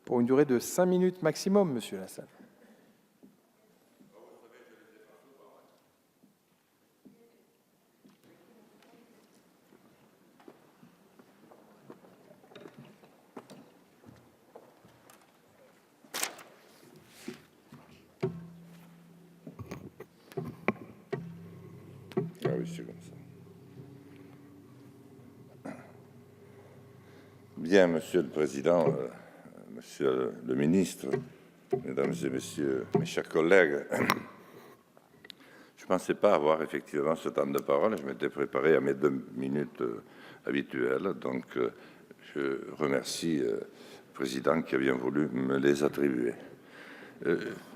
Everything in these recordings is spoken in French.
pour une durée de 5 minutes maximum, Monsieur Lassalle. Ah oui, c'est comme ça. Bien, Monsieur le Président, Monsieur le Ministre, Mesdames et Messieurs, mes chers collègues, je ne pensais pas avoir effectivement ce temps de parole. Je m'étais préparé à mes 2 minutes habituelles. Donc, je remercie le Président qui a bien voulu me les attribuer.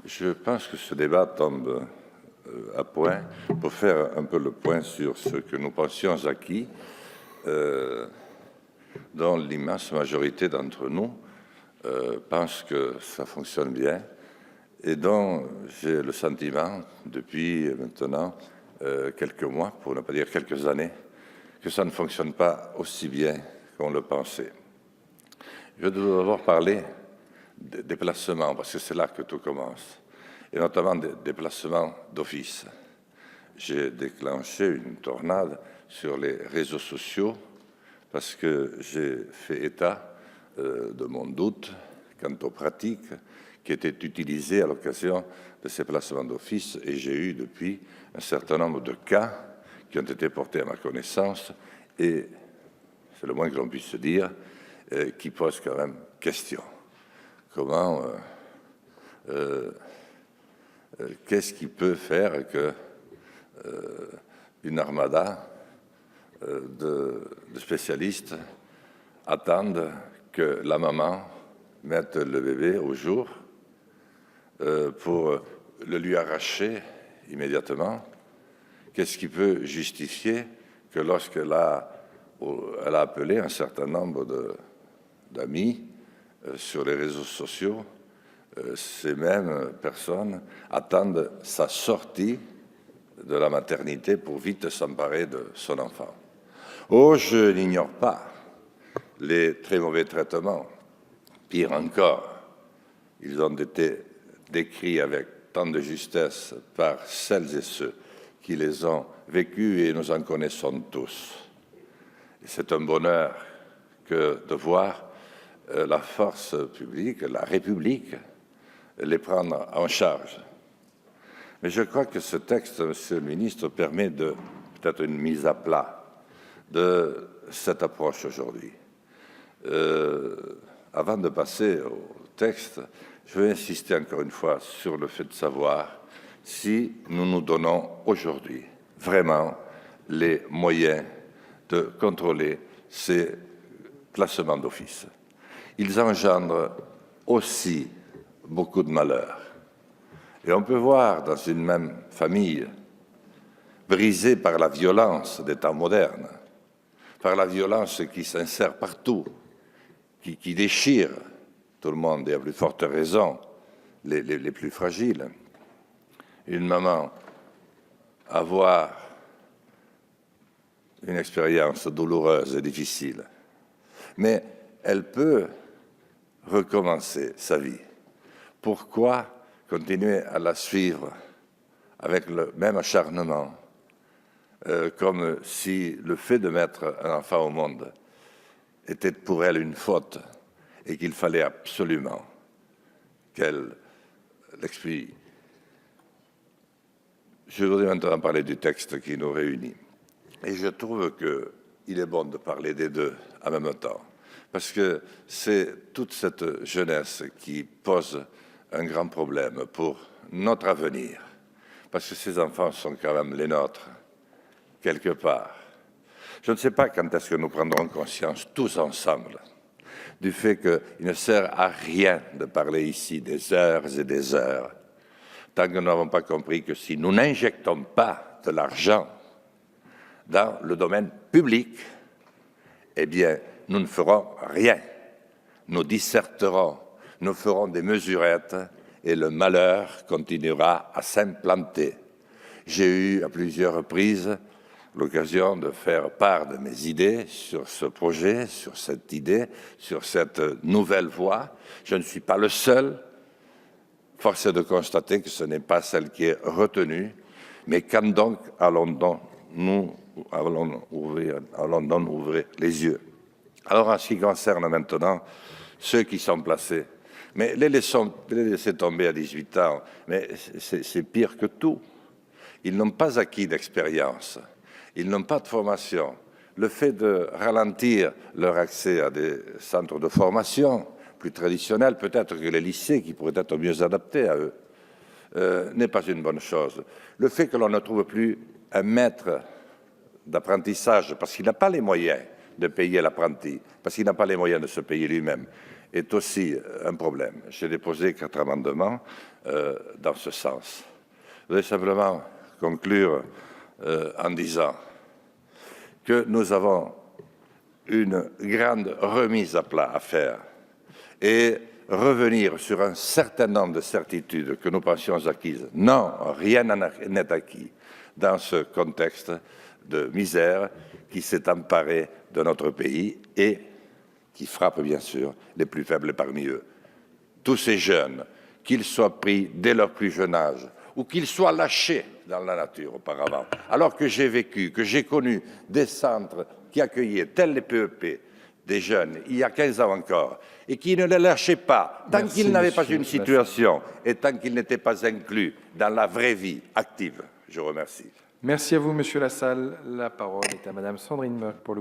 Je pense que ce débat tombe à point pour faire un peu le point sur ce que nous pensions acquis, dont l'immense majorité d'entre nous pense que ça fonctionne bien et dont j'ai le sentiment, depuis maintenant quelques mois, pour ne pas dire quelques années, que ça ne fonctionne pas aussi bien qu'on le pensait. Je dois d'abord parler des déplacements, parce que c'est là que tout commence, et notamment des déplacements d'office. J'ai déclenché une tornade sur les réseaux sociaux parce que j'ai fait état de mon doute quant aux pratiques qui étaient utilisées à l'occasion de ces placements d'office, et j'ai eu depuis un certain nombre de cas qui ont été portés à ma connaissance, et c'est le moins que l'on puisse se dire, qui posent quand même question. Comment qu'est-ce qui peut faire que une armada de spécialistes attendent que la maman mette le bébé au jour pour le lui arracher immédiatement? Qu'est-ce qui peut justifier que lorsqu'elle a appelé un certain nombre d'amis sur les réseaux sociaux, ces mêmes personnes attendent sa sortie de la maternité pour vite s'emparer de son enfant? Oh, je n'ignore pas les très mauvais traitements. Pire encore, ils ont été décrits avec tant de justesse par celles et ceux qui les ont vécus, et nous en connaissons tous. C'est un bonheur que de voir la force publique, la République, les prendre en charge. Mais je crois que ce texte, Monsieur le Ministre, permet peut-être une mise à plat de cette approche aujourd'hui. Avant de passer au texte, je veux insister encore une fois sur le fait de savoir si nous nous donnons aujourd'hui vraiment les moyens de contrôler ces placements d'office. Ils engendrent aussi beaucoup de malheurs. Et on peut voir dans une même famille, brisée par la violence des temps modernes, par la violence qui s'insère partout, qui déchire tout le monde, et à plus forte raison les plus fragiles. Une maman avoir une expérience douloureuse et difficile, mais elle peut recommencer sa vie. Pourquoi continuer à la suivre avec le même acharnement, comme si le fait de mettre un enfant au monde était pour elle une faute et qu'il fallait absolument qu'elle l'expie? Je voudrais maintenant parler du texte qui nous réunit. Et je trouve qu'il est bon de parler des deux en même temps, parce que c'est toute cette jeunesse qui pose un grand problème pour notre avenir, parce que ces enfants sont quand même les nôtres, quelque part. Je ne sais pas quand est-ce que nous prendrons conscience, tous ensemble, du fait qu'il ne sert à rien de parler ici des heures et des heures, tant que nous n'avons pas compris que si nous n'injectons pas de l'argent dans le domaine public, eh bien, nous ne ferons rien. Nous disserterons, nous ferons des mesurettes, et le malheur continuera à s'implanter. J'ai eu à plusieurs reprises l'occasion de faire part de mes idées sur ce projet, sur cette idée, sur cette nouvelle voie. Je ne suis pas le seul. Force est de constater que ce n'est pas celle qui est retenue. Mais quand donc allons-nous ouvrir les yeux? Alors, en ce qui concerne maintenant ceux qui sont placés, mais les laisser tomber à 18 ans, mais c'est pire que tout. Ils n'ont pas acquis d'expérience, ils n'ont pas de formation. Le fait de ralentir leur accès à des centres de formation plus traditionnels, peut-être que les lycées qui pourraient être mieux adaptés à eux, n'est pas une bonne chose. Le fait que l'on ne trouve plus un maître d'apprentissage parce qu'il n'a pas les moyens de payer l'apprenti, parce qu'il n'a pas les moyens de se payer lui-même, est aussi un problème. J'ai déposé 4 amendements dans ce sens. Je voudrais simplement conclure en disant que nous avons une grande remise à plat à faire et revenir sur un certain nombre de certitudes que nous pensions acquises. Non, rien n'est acquis dans ce contexte de misère qui s'est emparé de notre pays et qui frappe bien sûr les plus faibles parmi eux. Tous ces jeunes, qu'ils soient pris dès leur plus jeune âge ou qu'ils soient lâchés dans la nature auparavant, alors que j'ai vécu, que j'ai connu des centres qui accueillaient, tels les PEP, des jeunes, il y a 15 ans encore, et qui ne les lâchaient pas, tant qu'ils n'avaient pas une situation et tant qu'ils n'étaient pas inclus dans la vraie vie active. Je vous remercie. Merci à vous, Monsieur Lassalle. La parole est à Madame Sandrine Mock pour le groupe.